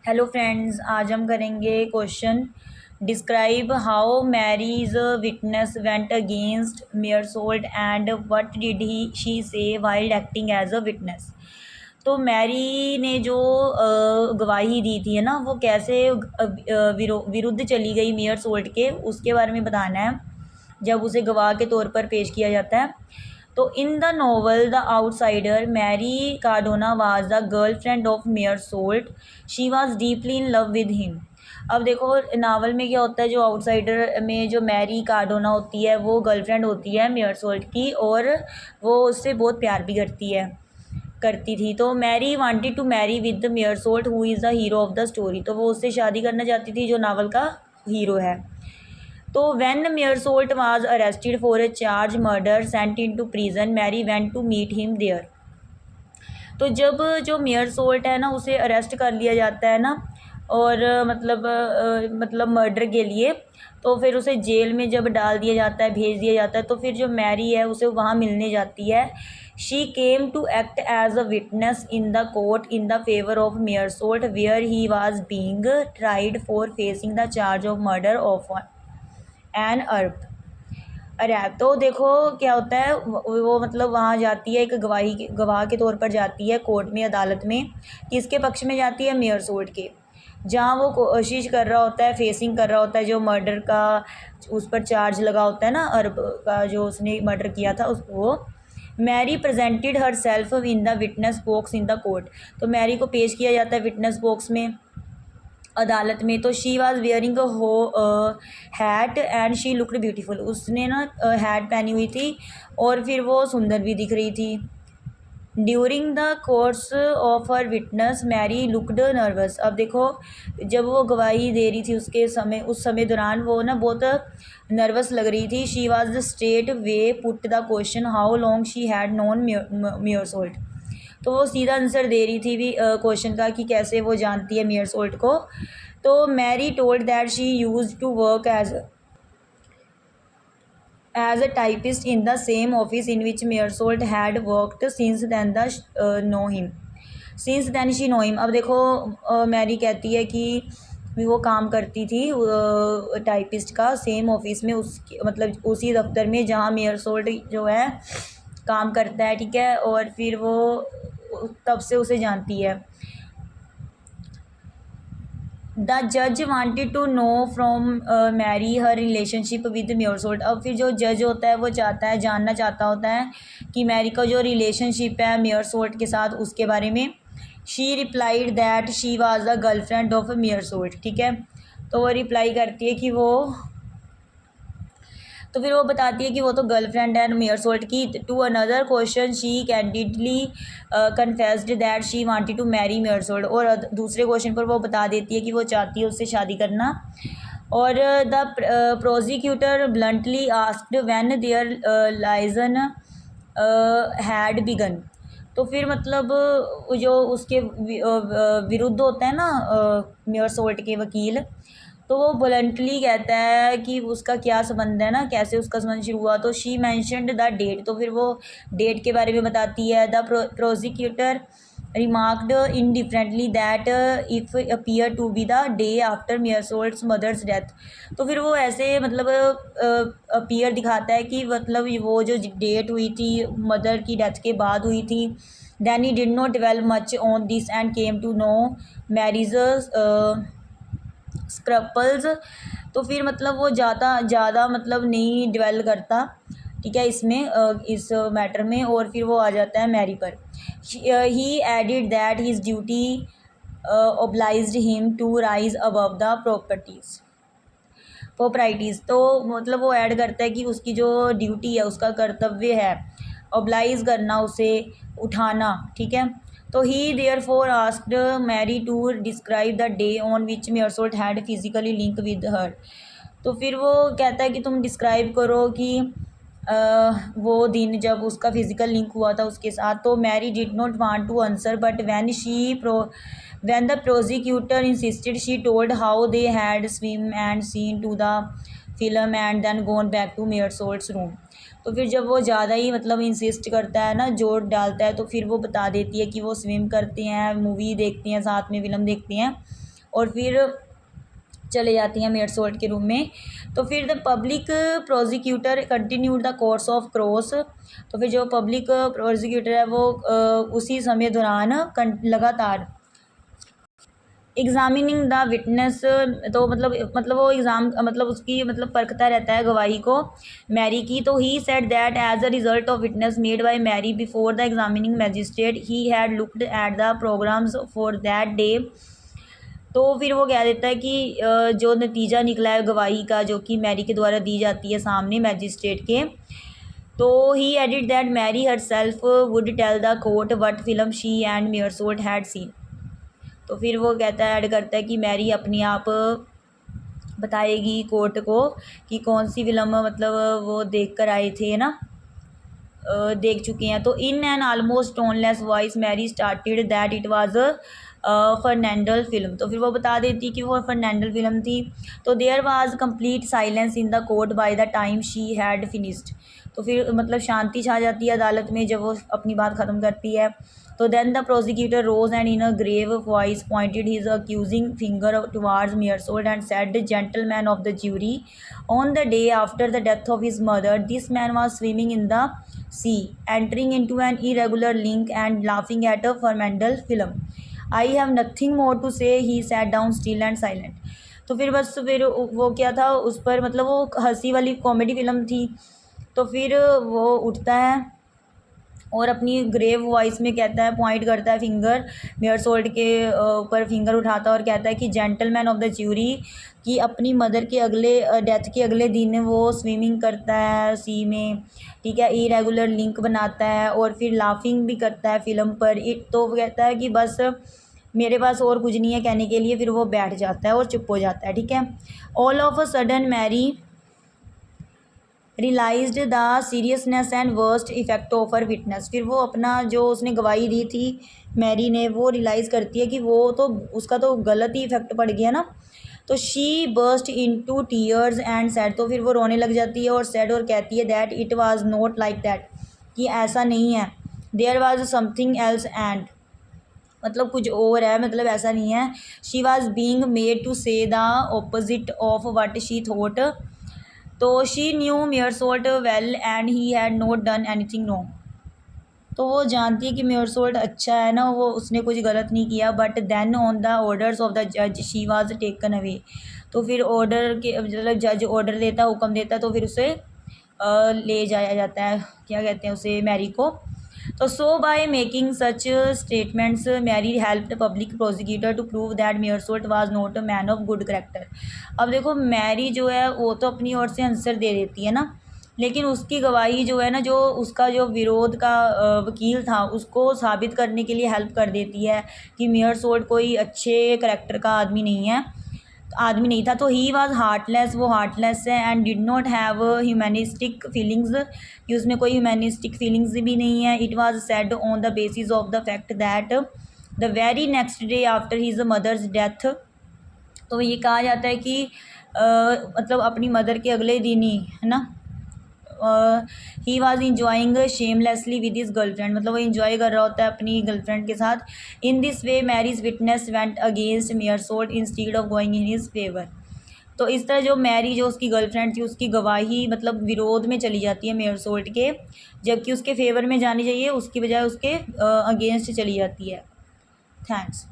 Hello friends, आज हम करेंगे question. Describe how Mary's witness went against Meursault and what did he she say while acting as a witness. तो Mary ने जो गवाही दी थी है ना, वो कैसे विरुद्ध चली गई मेयरसोल्ट के, उसके बारे में बताना है जब उसे गवाह के तौर पर पेश किया जाता है। तो in the novel the outsider, Marie Cardona was the girl friend of Meursault. She was deeply in love with him. अब देखो नावल में क्या होता है, जो आउटसाइडर में जो मैरी कार्डोना होती है वो गर्लफ्रेंड होती है मेयर सोल्ट की, और वो उससे बहुत प्यार भी करती थी। तो Marie wanted to marry with the Meursault who is the hero of the story. तो वो उससे शादी करना चाहती थी जो नावल का हीरो है। तो when Meursault was arrested for a charge murder sent into prison, Mary went to meet him there. तो जब जो मेयरसोल्ट है ना, उसे अरेस्ट कर लिया जाता है ना, और मतलब मर्डर के लिए, तो फिर उसे जेल में जब डाल दिया जाता है, भेज दिया जाता है, तो फिर जो मैरी है उसे वहाँ मिलने जाती है। She came to act as a witness in the court in the favour of Meursault where he was being tried for facing the charge of murder of an Arab. अरे तो देखो क्या होता है, वो मतलब वहाँ जाती है, एक गवाह के तौर पर जाती है कोर्ट में, अदालत में। किसके पक्ष में जाती है? मेयर सोल्ट के, जहाँ वो कोशिश कर रहा होता है, फेसिंग कर रहा होता है जो मर्डर का उस पर चार्ज लगा होता है ना, अर्ब का, जो उसने मर्डर किया था उसको। Marie presented herself in the witness box in the court. तो मैरी को पेश किया जाता है विटनेस बॉक्स में, अदालत में। तो शी वॉज वेयरिंग हो hat and she looked beautiful. उसने ना हैट पहनी हुई थी और फिर वो सुंदर भी दिख रही थी। During the course of her witness Marie looked nervous. अब देखो जब वो गवाही दे रही थी उस समय दौरान वो ना बहुत नर्वस लग रही थी। She was straight away put the question how long she had known Meursault. तो वो सीधा आंसर दे रही थी भी क्वेश्चन का कि कैसे वो जानती है मेयरसोल्ट को। तो Marie told that she used to work as a typist in the same office in which Meersault had worked since then know him since then she know him। अब देखो मैरी कहती है कि भी वो काम करती थी टाइपिस्ट का सेम ऑफिस में, उस मतलब उसी दफ्तर में जहाँ मेयरसोल्ट जो है काम करता है, ठीक है, और फिर वो तब से उसे जानती है। द जज wanted to know from Mary her relationship with Meursault. अब फिर जो जज होता है वो जानना चाहता होता है कि मैरी का जो रिलेशनशिप है मेयरसोल्ट के साथ, उसके बारे में। She replied that she was the girlfriend of Meursault, ठीक है। तो वो रिप्लाई करती है कि वो, तो फिर वो बताती है कि वो तो गर्लफ्रेंड है मेयरसोल्ट की। To another question she candidly confessed that she wanted to marry Meursault. और दूसरे क्वेश्चन पर वो बता देती है कि वो चाहती है उससे शादी करना। और the prosecutor bluntly asked when their liaison had begun. तो फिर मतलब जो उसके विरुद्ध होता है ना मेयरसोल्ट के वकील, तो वो वॉलंटली कहता है कि उसका क्या संबंध है ना, कैसे उसका संबंध शुरू हुआ। तो शी मैंशनड द डेट। तो फिर वो डेट के बारे में बताती है। The prosecutor remarked indifferently that if appear to be the day after Meursault's mother's death. तो फिर वो ऐसे मतलब अपीयर दिखाता है कि मतलब वो जो डेट हुई थी मदर की डेथ के बाद हुई थी। Then he did not dwell much on this and came to know marriage scruples. तो फिर मतलब वो ज़्यादा मतलब नहीं डिवेल करता, ठीक है, इस मैटर में। और फिर वो आ जाता है मैरी पर। He added that his duty obliged him to rise above the properties. तो मतलब वो ऐड करता है कि उसकी जो ड्यूटी है, उसका कर्तव्य है ओब्लाइज करना, उसे उठाना, ठीक है। तो he therefore asked Mary to describe the day on which Meursault had physically link with her. तो फिर वो कहता है कि तुम डिस्क्राइब करो कि वो दिन जब उसका फिजिकल लिंक हुआ था उसके साथ। तो Marie did not want to answer but when the prosecutor insisted she told how they had swim and seen to the film and then gone back to Meersalt's room। तो फिर जब वो ज़्यादा ही मतलब इंसिस्ट करता है ना, जोर डालता है, तो फिर वो बता देती है कि वो स्विम करते हैं, मूवी देखते हैं, साथ में फिल्म देखते हैं, और फिर चले जाती हैं मेयर सोल्ट के रूम में। तो फिर the public prosecutor continued the course of cross. तो फिर जो पब्लिक प्रोसिक्यूटर है वो उसी समय दौरान लगातार एग्जामिनिंग द विटनेस, तो मतलब वो एग्ज़ाम मतलब उसकी मतलब परखता रहता है गवाही को मैरी की। तो he said that as a result of witness made by Marie before the examining magistrate he had looked at the programmes for that day. तो फिर वो कह देता है कि जो नतीजा निकला है गवाही का जो कि मैरी के द्वारा दी जाती है सामने मैजिस्ट्रेट के, तो he added that Mary herself would tell the court what film she and Meursault had seen. तो फिर वो कहता है, ऐड करता है कि मैरी अपनी आप बताएगी कोर्ट को कि कौन सी फिल्म मतलब वो देख कर आए थे ना, देख चुके हैं। तो in an almost toneless voice Mary started that it was Fernandel film. तो फिर वो बता देती कि वो फर्नैंडल फिल्म थी। तो there was complete silence in the court by the time she had finished. तो फिर मतलब शांति छा जाती है अदालत में जब वो अपनी बात ख़त्म करती है। तो then the prosecutor rose and in a grave voice pointed his accusing finger towards Meursault and said, gentleman of the jury, on the day after the death of his mother this man was swimming in the sea, entering into an irregular link and laughing at a Fernandel film. I have nothing more to say. He sat down still and silent. तो फिर बस फिर वो क्या था उस पर मतलब वो हंसी वाली कॉमेडी फिल्म थी। तो फिर वो उठता है और अपनी ग्रेव वॉइस में कहता है, पॉइंट करता है फिंगर मेयरसोल्ट के ऊपर फिंगर उठाता है और कहता है कि जेंटलमैन ऑफ द ज्यूरी, कि अपनी मदर के अगले डेथ के अगले दिन वो स्विमिंग करता है सी में, ठीक है, इरेगुलर लिंक बनाता है और फिर लाफिंग भी करता है फिल्म पर। इट तो वो कहता है कि बस मेरे पास और कुछ नहीं है कहने के लिए, फिर वो बैठ जाता है और चुप हो जाता है, ठीक है। All of a sudden Marie realised the seriousness and worst effect of her witness. फिर वो अपना जो उसने गवाही दी थी मैरी ने वो रियलाइज़ करती है कि वो तो उसका तो गलत ही इफेक्ट पड़ गया ना। तो she burst into tears and sad, तो फिर वो रोने लग जाती है और सैड और कहती है that it was not like that, कि ऐसा नहीं है। There was something else and, मतलब कुछ और है, मतलब ऐसा नहीं है। She was being made to say the opposite of what she thought. तो she knew Meursault well and he had not done anything wrong. तो वो जानती है कि मेयरसोल्ट अच्छा है ना, वो उसने कुछ गलत नहीं किया। But then on the orders of the जज शी वाज टेकन अवे। तो फिर ऑर्डर के मतलब जज ऑर्डर देता, हुक्म देता, तो फिर उसे ले जाया जाता है, क्या कहते हैं उसे, मैरी को। तो so by making such statements Mary help the public prosecutor to prove that Meursault was not a man of good character. अब देखो मैरी जो है वो तो अपनी ओर से आंसर दे देती है ना, लेकिन उसकी गवाही जो है ना, जो उसका जो विरोध का वकील था उसको साबित करने के लिए हेल्प कर देती है कि मेयरसोल्ट कोई अच्छे करेक्टर का आदमी नहीं था। तो ही वाज हार्टलेस, वो हार्टलेस है, and did not have humanistic feelings, कि उसमें कोई ह्यूमैनिस्टिक फीलिंग्स भी नहीं है। It was said on the basis of the fact that the very next day after his mother's death. तो ये कहा जाता है कि मतलब अपनी मदर के अगले दिन ही है ना, he was enjoying shamelessly with his girlfriend, मतलब वो इंजॉय कर रहा होता है अपनी गर्लफ्रेंड के साथ। In this way Mary's witness went against Meursault instead of going in his favour. तो इस तरह जो मैरी जो उसकी गर्लफ्रेंड थी उसकी गवाही मतलब विरोध में चली जाती है मेयरसोल्ट के, जबकि उसके फेवर में जानी चाहिए उसकी बजाय उसके अगेंस्ट चली जाती है। थैंक्स।